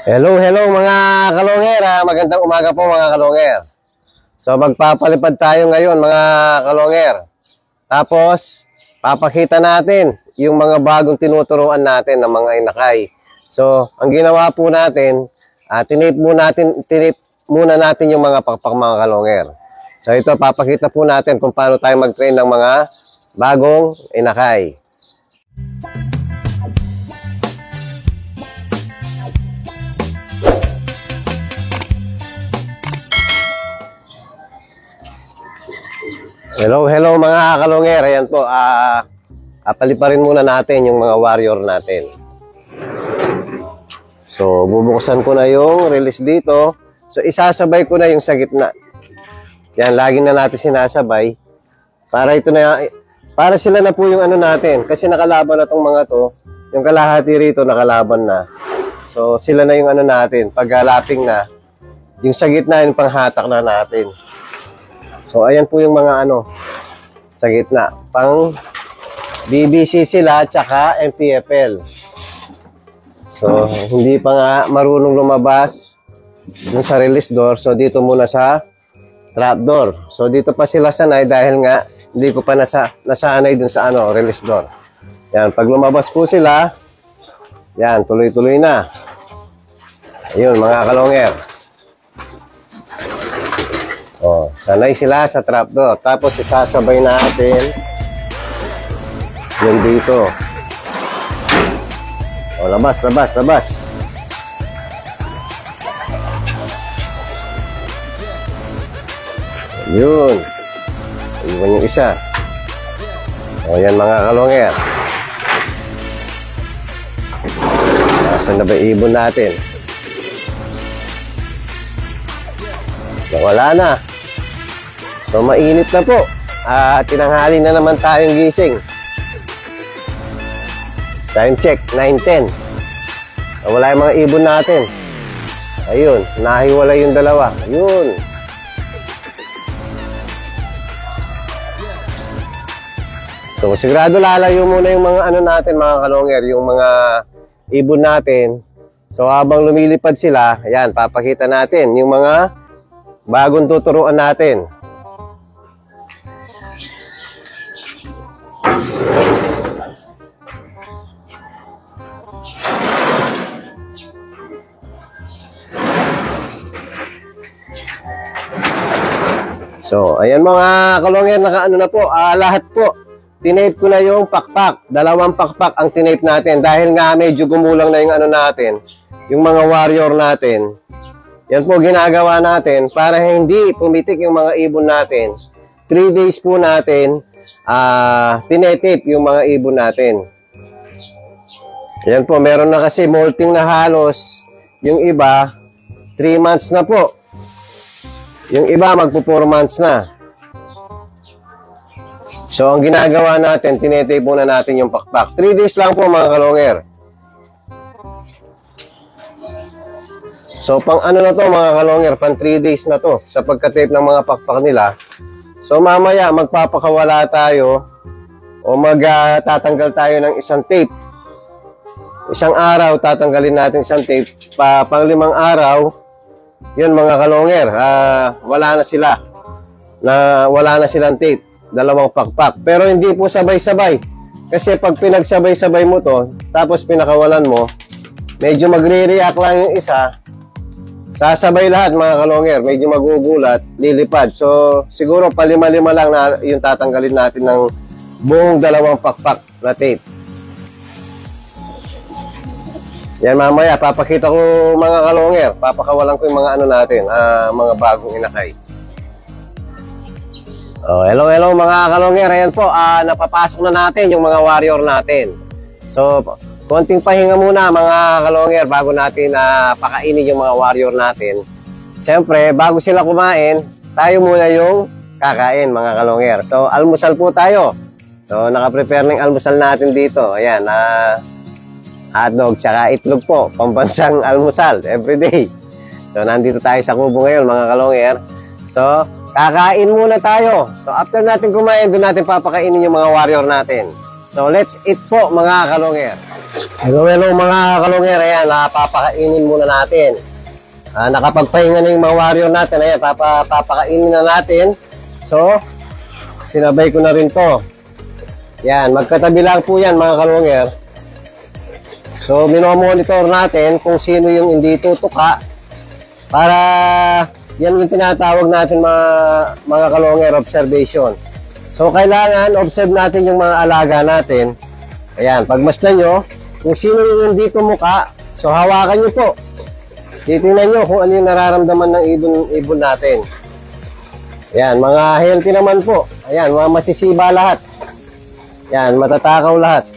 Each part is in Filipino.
Hello mga kalonger. Magandang umaga po mga kalonger. So magpapalipad tayo ngayon mga kalonger. Tapos papakita natin yung mga bagong tinuturuan natin ng mga inakay. So ang ginawa po natin, tinip muna natin yung mga pakpak mga kalonger. So ito papakita po natin kung paano tayo mag-train ng mga bagong inakay. Hello mga kalonger. Ayan po, paliparin muna natin yung mga warrior natin. So bubuksan ko na yung release dito. So isasabay ko na yung sa gitna. Yan, lagi na natin sinasabay. Para sila na po yung ano natin. Kasi nakalaban na tong mga to. Yung kalahati rito nakalaban na. So sila na yung ano natin. Pag lapping na, yung sa gitna yung panghatak na natin. So, ayan po yung mga ano sa gitna. Pang BBC sila, tsaka MPFL. So, hindi pa nga marunong lumabas dun sa release door. So, dito muna sa trap door. So, dito pa sila sanay dahil nga hindi ko pa nasanay dun sa ano, release door. Yan, pag lumabas po sila, yan, tuloy-tuloy na. Ayun, mga kalonger. Oh, sanay sila sa trapdoor. Tapos isasabay natin yung dito. Oh, labas. Yun. Iwan yung isa. Oh, yan mga kalonger. Nasaan na ba ibon natin? Wala na. So, mainit na po. Tinanghali na naman tayong gising. Time check, 9:10. Wala yung mga ibon natin. Ayun, nahiwalay yung dalawa. Ayun. So, sigurado lalayo muna yung mga ano natin, mga kalonger, yung mga ibon natin. So, habang lumilipad sila, ayan, papakita natin yung mga bagong tuturuan natin. So, ayan mga kalonger, nakaano na po. Lahat po, tinape ko na yung pakpak. 2 pakpak ang tinape natin. Dahil nga medyo gumulang na yung ano natin, yung mga warrior natin. Yan po ginagawa natin para hindi pumitik yung mga ibon natin. 3 days po natin, tinetape yung mga ibon natin. Yan po, meron na kasi molting na halos. Yung iba, 3 months na po. Yung iba, magpo 4 months na. So, ang ginagawa natin, tinetape muna natin yung pakpak. 3 days lang po mga kalonger. So, pang ano na to mga kalonger, pang 3 days na to sa pagka-tape ng mga pakpak nila. So, mamaya magpapakawala tayo o tatanggal tayo ng isang tape. Isang araw, tatanggalin natin isang tape. Pang 5 araw, yun mga kalonger, wala na silang tape. 2 pakpak. Pero hindi po sabay-sabay. Kasi pag pinagsabay-sabay mo to, tapos pinakawalan mo, medyo magre-react lang yung isa. Sasabay lahat mga kalonger, medyo magugulat, lilipad. So, siguro pa 5 lang na yung tatanggalin natin ng buong 2 pakpak na tape. Yan mamaya, papakita ko mga kalonger, papakawalan ko yung mga ano natin, mga bagong inakay. Oh, hello mga kalonger, ayan po, napapasok na natin yung mga warrior natin. So, konting pahinga muna mga kalonger bago natin pakainin yung mga warrior natin. Siyempre, bago sila kumain, tayo muna yung kakain mga kalonger. So, almusal po tayo. So, nakaprepare ng almusal natin dito. Ayan, hotdog, tsaka itlog po. Pambansang almusal, everyday. So, nandito tayo sa kubo ngayon mga kalonger. So, kakain muna tayo. So, after natin kumain, doon natin papakainin yung mga warrior natin. So, let's eat po mga kalonger. Hello mga kalonger. Ayan, papakainin muna natin. Nakapagpahinga na yung mga warrior natin. Ayan, papakainin na natin. So, sinabay ko na rin to. Yan, magkatabi lang po yan mga kalonger. So, minomonitor natin kung sino yung hindi tutuka para yan yung tinatawag natin mga kalonger observation. So, kailangan observe natin yung mga alaga natin. Ayan, pagmasdan nyo, kung sino yung hindi tumuka, so hawakan nyo po. Titingnan nyo kung ano yung nararamdaman ng ibon natin. Ayan, mga healthy naman po. Ayan, mga masisiba lahat. Ayan, matatakaw lahat.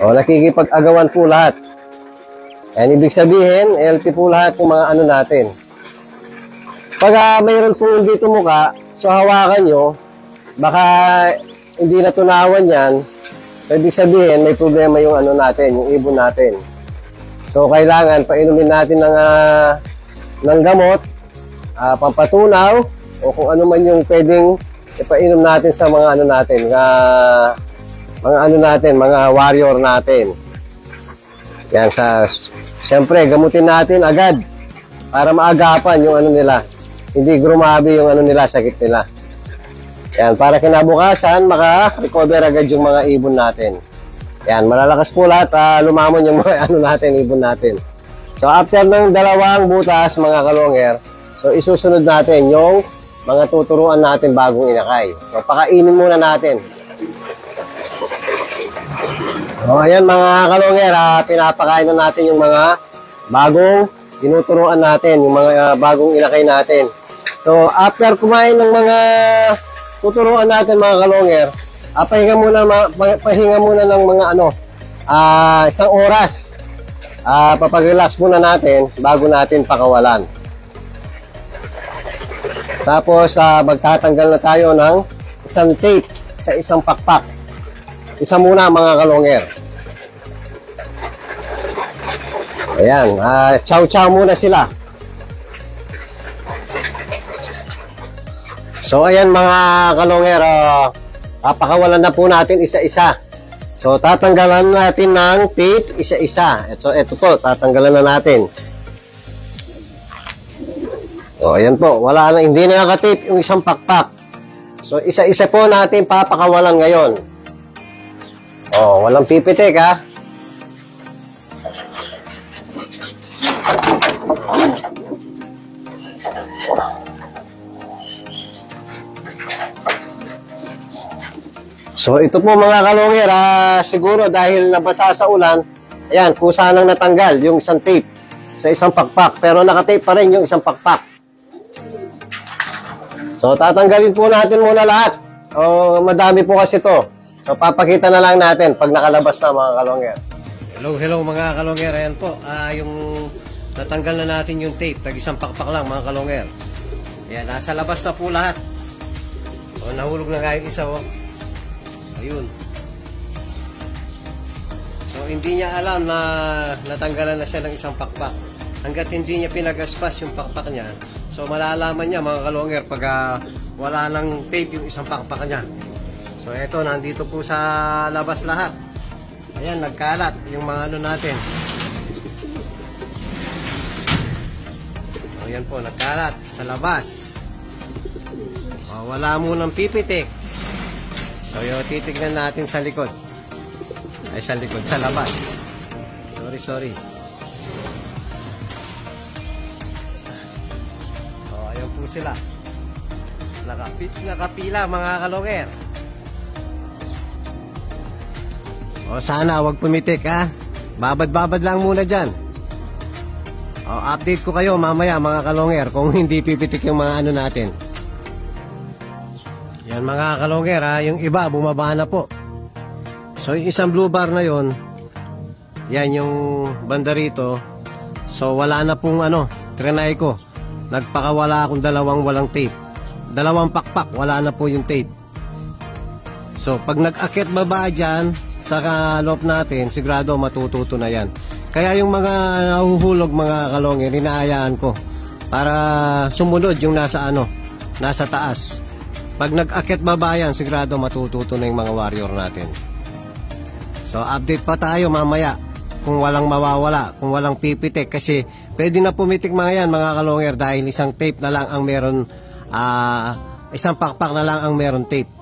O, nakikipag-agawan po lahat. Ayan, ibig sabihin, healthy po lahat yung mga ano natin. Pag mayroon po hindi tumuka, so hawakan nyo, baka hindi natunawan yan, so ibig sabihin may problema yung ano natin, yung ibon natin. So kailangan painumin natin ng gamot, pampatunaw, o kung ano man yung pwedeng ipainom natin sa mga ano natin, mga warrior natin. Yan, siyempre gamutin natin agad para maagapan yung ano nila, hindi grumabi yung ano nila, sakit nila. Yan, para kinabukasan, maka-recover agad yung mga ibon natin. Yan, malalakas po lahat, lumamon yung mga ano natin, ibon natin. So, after ng 2 butas, mga kalonger, so isusunod natin yung mga tuturuan natin bagong inakay. So, pakainin muna natin. So, ayan mga kalonger, pinapakain na natin yung mga bagong tinuturuan natin, yung mga bagong inakay natin. So, after kumain ng mga tuturuan natin mga kalonger, pahinga muna ng mga isang oras. Papag-relax muna natin bago natin pakawalan. Tapos magtatanggal na tayo ng isang tape sa isang pakpak. Isa muna mga kalonger. Ayan, chow-chow muna sila. So, ayan mga kalonger, papakawalan na po natin isa-isa. So, tatanggalan natin ng tape isa-isa. So, ito po, tatanggalan na natin. So, ayan po, hindi na nakatape yung isang pakpak. So, isa-isa po natin papakawalan ngayon. Oh, walang pipitik ha. So, ito po mga kalonger, siguro dahil nabasa sa ulan, ayan, kusa nang natanggal yung isang tape sa isang pakpak. Pero nakatape pa rin yung isang pakpak. So, tatanggalin po natin muna lahat. Madami po kasi to. So, papakita na lang natin pag nakalabas na mga kalonger. Hello mga kalonger. Ayan po, yung natanggal na natin yung tape. Tag-isang pakpak lang mga kalonger. Ayan, nasa labas na po lahat. So, nahulog na nga yung isa. Ayun. So, hindi niya alam na natanggalan na siya ng isang pakpak. Hanggat hindi niya pinagaspas yung pakpak niya, so malalaman niya mga kalonger pag wala ng tape yung isang pakpak niya. So, eto, nandito po sa labas lahat. Ayan, nagkalat yung mga ano natin. O, yan po, nagkalat sa labas. O, wala munang pipitik. So, yung titignan natin sa likod. Ay, sa likod, sa labas. Sorry. O, ayun po sila. Nakapila mga kalonger. O, sana wag pumitik ha. Babad-babad lang muna dyan. O, update ko kayo mamaya mga kalonger kung hindi pipitik yung mga ano natin. Yan mga kalonger ha, yung iba bumaba na po. So yung isang blue bar na yon, yan yung banda rito. So wala na pong trinay ko. Nagpakawala akong dalawang walang tape. Dalawang pakpak, wala na po yung tape. So pag nag-akit baba dyan sa loob natin, sigurado matututo na yan. Kaya yung mga nahuhulog mga kalonger, inaayaan ko para sumunod yung nasa taas. Pag nag-akit baba yan, sigurado matututo na yung mga warrior natin. So update pa tayo mamaya kung walang mawawala, kung walang pipitik, kasi pwede na pumitik mga yan mga kalonger dahil isang tape na lang ang meron, isang pakpak na lang ang meron tape.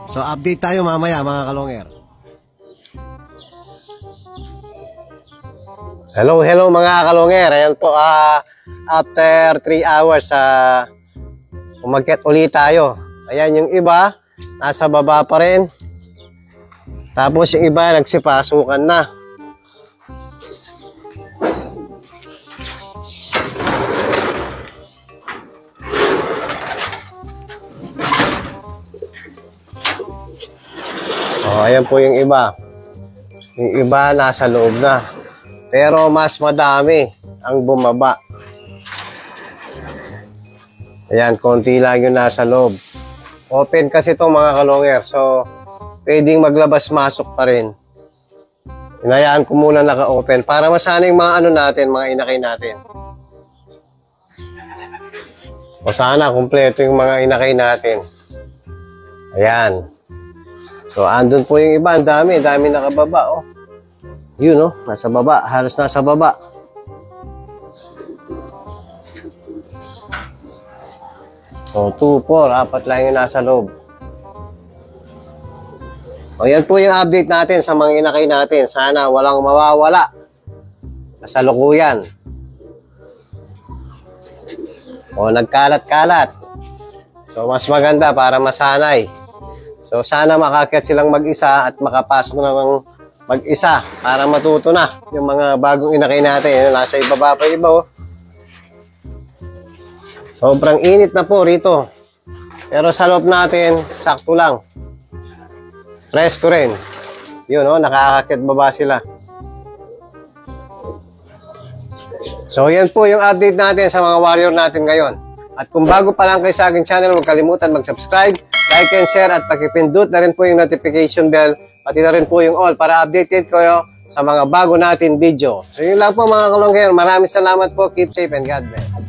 So update tayo mamaya mga kalonger. Hello mga kalonger. Ayan po, after 3 hours umakyat ulit tayo. Ayan yung iba nasa baba pa rin. Tapos yung iba nagsipasukan na. Oh, ayan po yung iba. Yung iba nasa loob na. Pero mas madami ang bumaba. Ayan, konti lang yung nasa loob. Open kasi itong mga kalonger. So, pwedeng maglabas-masok pa rin. Hinayaan ko muna naka-open para masana yung mga ano natin, mga inakay natin. O sana, kumpleto yung mga inakay natin. Ayan. So, andun po yung iba. Ang dami nakababa, oh. Yun, oh. Nasa baba. Halos nasa baba. So, 2, 4. 4 lang yung nasa loob. O, yan po yung update natin sa mga inakay natin. Sana walang mawawala. Kasalukuyan. O, nagkalat-kalat. So, mas maganda para masanay. So, sana makakyat silang mag-isa at makapasok ng mag-isa para matuto na yung mga bagong inakay natin. Nasa ibaba pa iba, oh. Sobrang init na po rito. Pero sa loob natin, sakto lang. Presko rin. Yun, oh, nakakakyat baba sila. So, yan po yung update natin sa mga warrior natin ngayon. At kung bago pa lang kayo sa aking channel, huwag kalimutan mag-subscribe, like and share, at pakipindut na rin po yung notification bell, pati na rin po yung all para updated kayo sa mga bago natin video. So yun lang po mga kalongger. Maraming salamat po. Keep safe and God bless.